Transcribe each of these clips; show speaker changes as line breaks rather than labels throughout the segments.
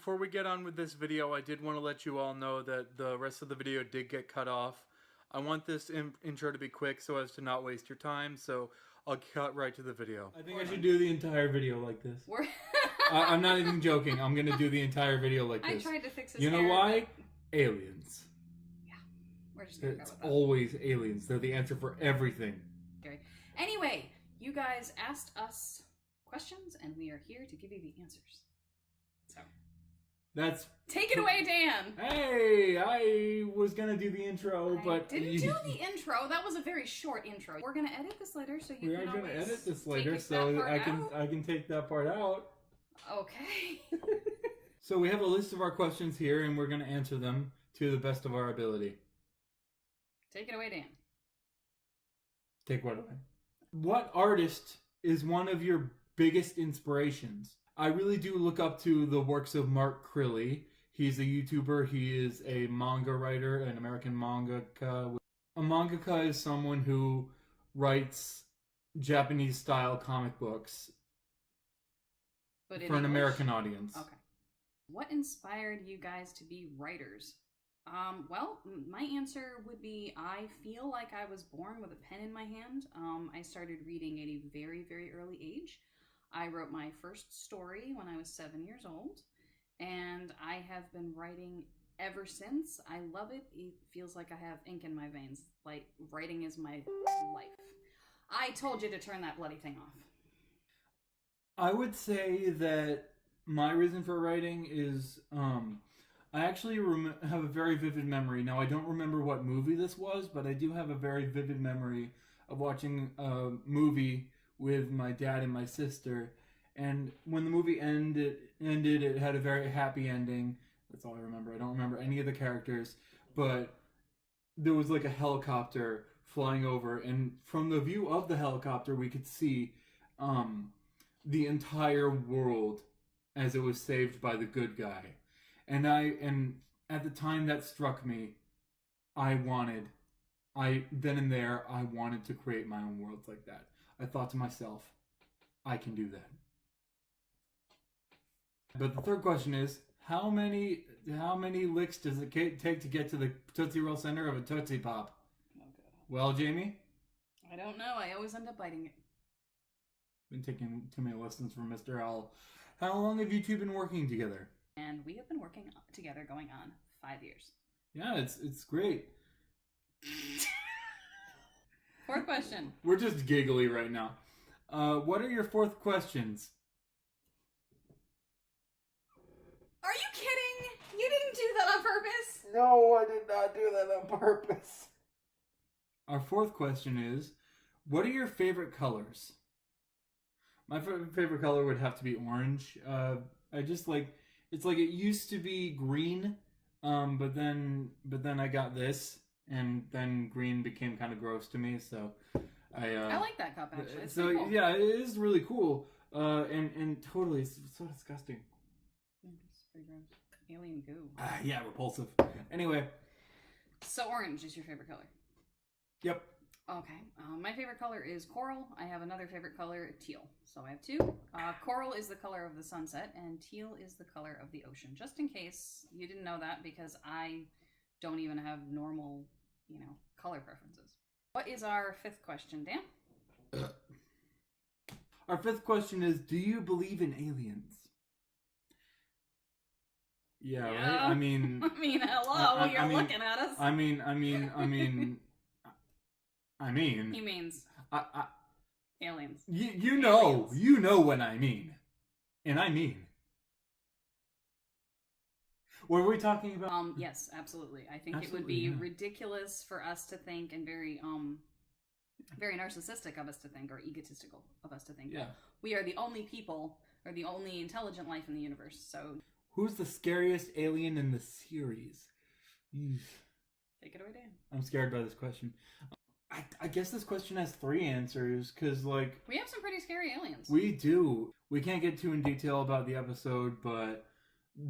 before we get on with this video, I did want to let you all know that the rest of the video did get cut off. I want this intro to be quick so as to not waste your time, so I'll cut right to the video. I think I should do the entire video like this. I'm not even joking. I'm going to do the entire video like this.
I tried to fix his
You know
hair,
why? Aliens.
Yeah, we're just going to go with that.
It's always aliens. They're the answer for everything.
Anyway, you guys asked us questions, and we are here to give you the answers. So, take it away, Dan.
Hey, I was gonna do the intro, but
didn't do the intro. That was a very short intro. We're gonna edit this later, so you can always
edit this later, so I can take that part out.
Okay.
So we have a list of our questions here, and we're gonna answer them to the best of our ability.
Take it away, Dan.
Take what away? What artist is one of your biggest inspirations? I really do look up to the works of Mark Crilly. He's a YouTuber. He is a manga writer, an American mangaka. A mangaka is someone who writes Japanese-style comic books for an American audience.
Okay. What inspired you guys to be writers? Well, my answer would be I feel like I was born with a pen in my hand. I started reading at a very, very early age. I wrote my first story when I was 7 years old, and I have been writing ever since. I love it. It feels like I have ink in my veins. Like, writing is my life. I told you to turn that bloody thing off.
I would say that my reason for writing is, I actually have a very vivid memory. Now, I don't remember what movie this was, but I do have a very vivid memory of watching a movie with my dad and my sister, and when the movie ended, it had a very happy ending. That's all I remember. I don't remember any of the characters, but there was like a helicopter flying over, and from the view of the helicopter, we could see the entire world as it was saved by the good guy. And at the time that struck me, I wanted to create my own worlds like that. I thought to myself, I can do that. But the third question is, how many licks does it take to get to the Tootsie Roll center of a Tootsie Pop?
Oh, God.
Well, Jamie?
I don't know. I always end up biting it.
Been taking too many lessons from Mr. Owl. How long have you two been working together?
And we have been working together going on 5 years.
Yeah, it's great.
Fourth question.
We're just giggly right now. What are your fourth questions?
Are you kidding? You didn't do that on purpose?
No, I did not do that on purpose. Our fourth question is, what are your favorite colors? My favorite color would have to be orange. I just like, it's like it used to be green, but then I got this. And then green became kind of gross to me, so I
like that cup actually. It's
so
cool.
Yeah, it is really cool. And totally, it's so disgusting.
It's pretty gross. Alien goo.
Yeah, repulsive. Anyway,
so orange is your favorite color.
Yep.
Okay. My favorite color is coral. I have another favorite color, teal. So I have two. Coral is the color of the sunset, and teal is the color of the ocean. Just in case you didn't know that, because I don't even have normal, color preferences. What is our fifth question, Dan?
Our fifth question is, do you believe in aliens? Yeah, right? I mean,
hello, you're looking at us.
I mean.
He means aliens.
You know what I mean. And I mean. What were we talking about?
Yes, absolutely. I think it would be ridiculous for us to think, and very narcissistic of us to think, or egotistical of us to think.
Yeah.
We are the only people, or the only intelligent life in the universe. So,
who's the scariest alien in the series?
Take it away, Dan.
I'm scared by this question. I guess this question has 3 answers, because,
we have some pretty scary aliens.
We do. We can't get too in detail about the episode, but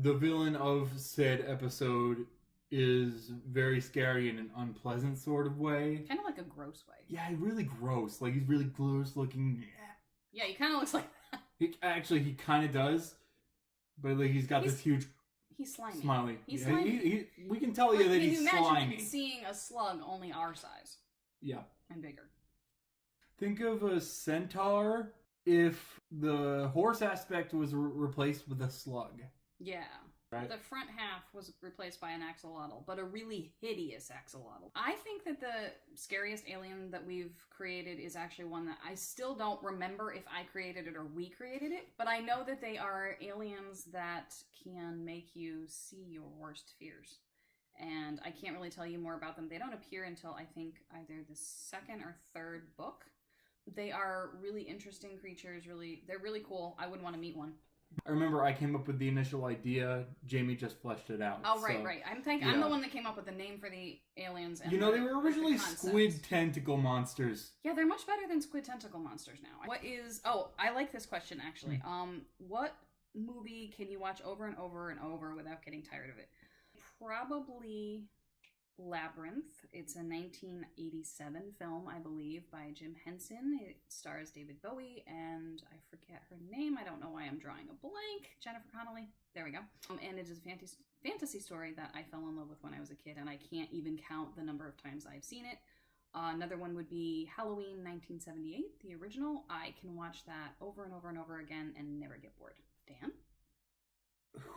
the villain of said episode is very scary in an unpleasant sort of way.
Kind of like a gross way.
Yeah, really gross. He's really gross looking.
Yeah, he kind of looks like that.
He kind of does. But he's got this huge
He's slimy.
Smiley.
He's
Yeah,
slimy.
we can tell you that
Can
he's
you imagine
slimy.
seeing a slug only our size?
Yeah.
And bigger.
Think of a centaur if the horse aspect was replaced with a slug.
Yeah.
Right.
The front half was replaced by an axolotl, but a really hideous axolotl. I think that the scariest alien that we've created is actually one that I still don't remember if I created it or we created it, but I know that they are aliens that can make you see your worst fears. And I can't really tell you more about them. They don't appear until I think either the second or third book. They are really interesting creatures. They're really cool. I would want to meet one.
I remember I came up with the initial idea. Jamie just fleshed it out.
Oh, right,
so,
right. I'm the one that came up with the name for the aliens. And
they were originally squid tentacle monsters.
Yeah, they're much better than squid tentacle monsters now. I like this question actually. What movie can you watch over and over and over without getting tired of it? Probably Labyrinth. It's a 1987 film, I believe, by Jim Henson. It stars David Bowie and I forget her name. I don't know why I'm drawing a blank. Jennifer Connelly. There we go. And it is a fantasy story that I fell in love with when I was a kid, and I can't even count the number of times I've seen it. Another one would be Halloween 1978, the original. I can watch that over and over and over again and never get bored. Dan?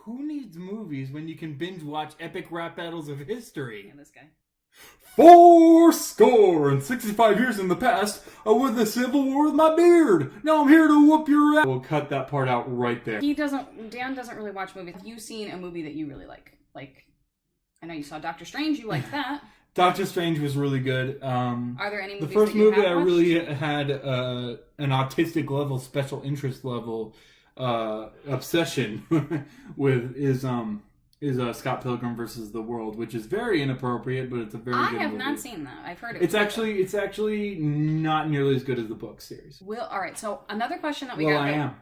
Who needs movies when you can binge watch epic rap battles of history?
Yeah, this guy.
65 years in the past, I won the Civil War with my beard. Now I'm here to whoop your ass. We'll cut that part out right there.
Dan doesn't really watch movies. Have you seen a movie that you really like? Like, I know you saw Doctor Strange, you liked that.
Doctor Strange was really good.
Are there any movies
the first
that you
movie
have
I
watched?
really had an autistic level, special interest level obsession with is Scott Pilgrim versus the World, which is very inappropriate, but it's a very good movie. I
have not seen that. I've heard it.
It's actually not nearly as good as the book series.
All right. So another question that we
got.
I
am.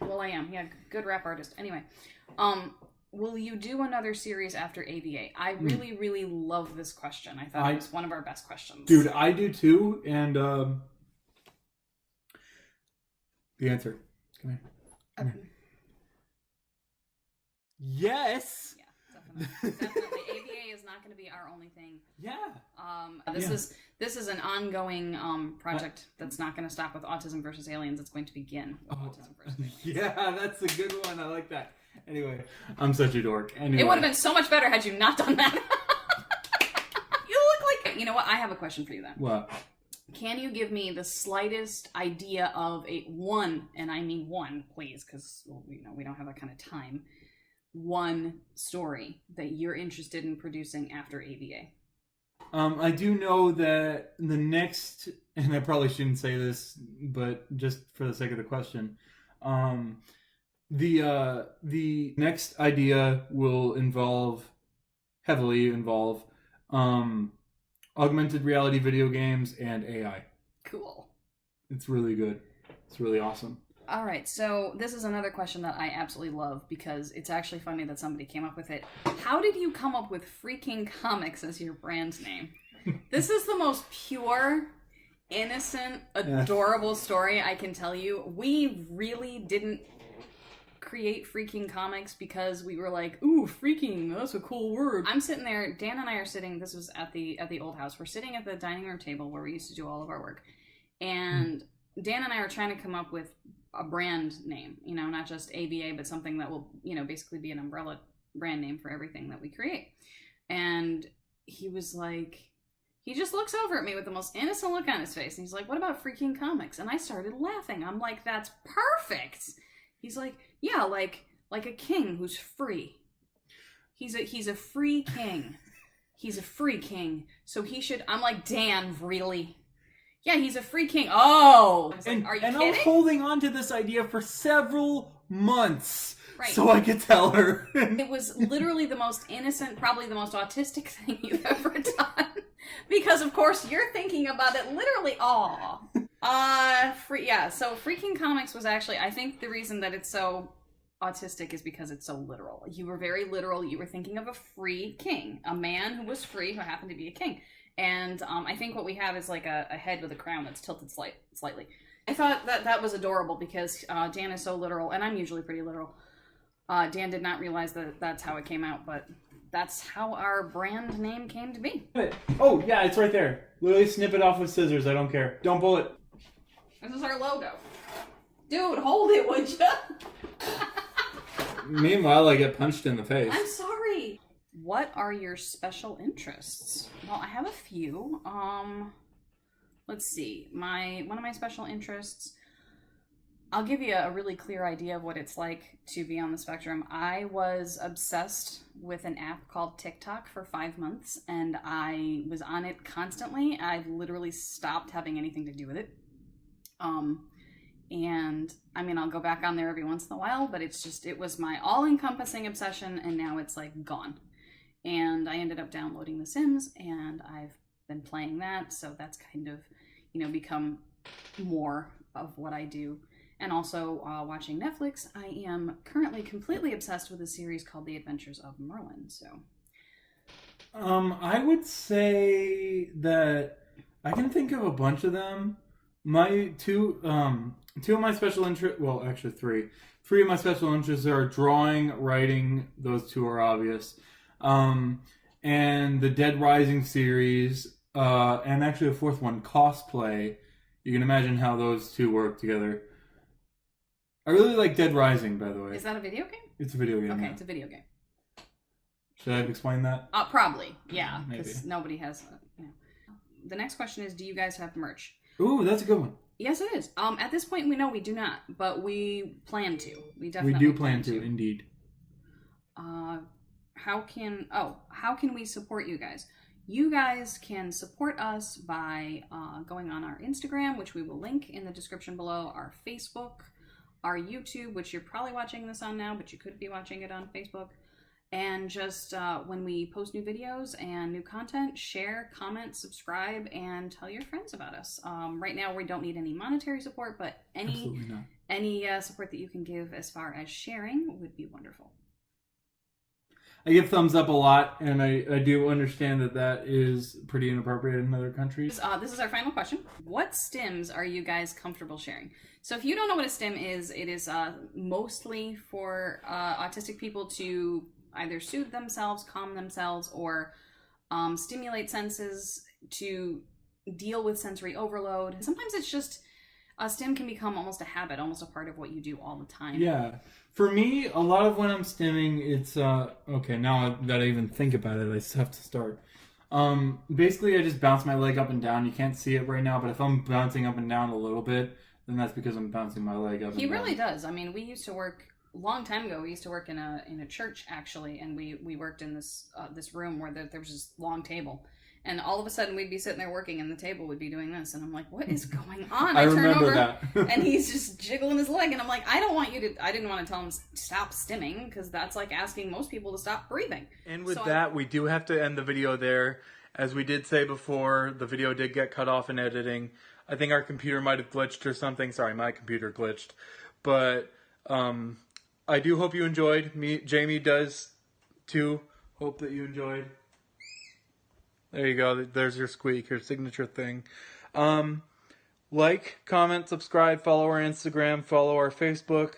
I am. Yeah, good rap artist. Anyway, will you do another series after AVA? I really, really love this question. I thought it was one of our best questions.
Dude, I do too. And the answer. Come here. Yes.
Yeah, definitely. AVA is not going to be our only thing.
Yeah.
This is an ongoing project that's not going to stop with Autism versus Aliens. It's going to begin with Autism versus Aliens.
Yeah, that's a good one. I like that. Anyway, I'm such a dork. Anyway.
It would have been so much better had you not done that. You look like... You know what? I have a question for you then.
What?
Can you give me the slightest idea of one, and I mean one, please, because we don't have that kind of time, one story that you're interested in producing after AVA?
I do know that the next, and I probably shouldn't say this, but just for the sake of the question, the next idea will heavily involve augmented reality video games and AI.
Cool.
It's really good. It's really awesome.
All right, so this is another question that I absolutely love because it's actually funny that somebody came up with it. How did you come up with Freaking Comics as your brand name? This is the most pure, innocent, adorable story I can tell you. We really didn't create Freaking Comics because we were like, ooh, freaking, that's a cool word. I'm sitting there, Dan and I are sitting, this was at the old house, we're sitting at the dining room table where we used to do all of our work, and Dan and I are trying to come up with a brand name, not just ABA, but something that will, basically be an umbrella brand name for everything that we create. And he was like, he just looks over at me with the most innocent look on his face, and he's like, what about Freaking Comics? And I started laughing. I'm like, that's perfect. He's like, yeah, like a king who's free. He's a free king. He's a free king. So he should... I'm like, Dan, really? Yeah, he's a free king. Oh!
And,
are you
kidding?
I
was holding on to this idea for several months.
Right.
So I could tell her.
It was literally the most innocent, probably the most autistic thing you've ever done. Because, of course, you're thinking about it literally all. So Freaking Comics was actually, I think the reason that it's so autistic is because it's so literal. You were very literal. You were thinking of a free king, a man who was free who happened to be a king. And I think what we have is like a head with a crown that's tilted slightly. I thought that was adorable because Dan is so literal, and I'm usually pretty literal. Dan did not realize that that's how it came out, but that's how our brand name came to be.
Oh, yeah, it's right there. Literally snip it off with scissors. I don't care. Don't pull it.
This is our logo. Dude, hold it, would you?
Meanwhile, I get punched in the face.
I'm sorry. What are your special interests? Well, I have a few. Let's see. One of my special interests, I'll give you a really clear idea of what it's like to be on the spectrum. I was obsessed with an app called TikTok for 5 months, and I was on it constantly. I've literally stopped having anything to do with it. And I mean, I'll go back on there every once in a while, but it was my all-encompassing obsession, and now it's like gone. And I ended up downloading The Sims, and I've been playing that, so that's kind of, become more of what I do. And also watching Netflix, I am currently completely obsessed with a series called The Adventures of Merlin. So,
I would say that I can think of a bunch of them. My two of my special interests, well, actually three of my special interests are drawing, writing. Those two are obvious, and the Dead Rising series, and actually a fourth one, cosplay. You can imagine how those two work together. I really like Dead Rising, by the way.
Is that a video game?
It's a video game.
Okay,
yeah.
It's a video game.
Should I explain that?
Probably, yeah,
Maybe.
because nobody has. The next question is, do you guys have merch?
Ooh, that's a good one.
Yes, it is. At this point, we know we do not, but we plan to. We definitely
do plan to, indeed.
How can we support you guys? You guys can support us by going on our Instagram, which we will link in the description below, our Facebook, our YouTube, which you're probably watching this on now, but you could be watching it on Facebook. And just when we post new videos and new content, share, comment, subscribe, and tell your friends about us. Right now, we don't need any monetary support, but any support that you can give as far as sharing would be wonderful.
I give thumbs up a lot, and I do understand that is pretty inappropriate in other countries.
This is our final question. What stims are you guys comfortable sharing? So if you don't know what a stim is, it is mostly for autistic people to either soothe themselves, calm themselves, or stimulate senses to deal with sensory overload. Sometimes it's just, a stim can become almost a habit, almost a part of what you do all the time.
Yeah. For me, a lot of when I'm stimming, it's, okay, now that I even think about it, I just have to start. Basically, I just bounce my leg up and down. You can't see it right now, but if I'm bouncing up and down a little bit, then that's because I'm bouncing my leg up and down.
He really does. I mean, we used to work... A long time ago, we used to work in a church, actually, and we worked in this room where there was this long table, and all of a sudden we'd be sitting there working, and the table would be doing this, and I'm like, "What is going on?"
I
turn
remember
over,
that.
and he's just jiggling his leg, and I'm like, "I didn't want to tell him to stop stimming, because that's like asking most people to stop breathing."
And with that, we do have to end the video there. As we did say before, the video did get cut off in editing. I think our computer might have glitched or something. Sorry, my computer glitched, but I do hope you enjoyed. Jamie does too. Hope that you enjoyed. There you go. There's your squeak, your signature thing. Like, comment, subscribe, follow our Instagram, follow our Facebook.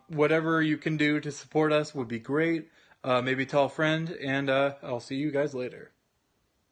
Whatever you can do to support us would be great. Maybe tell a friend, and I'll see you guys later.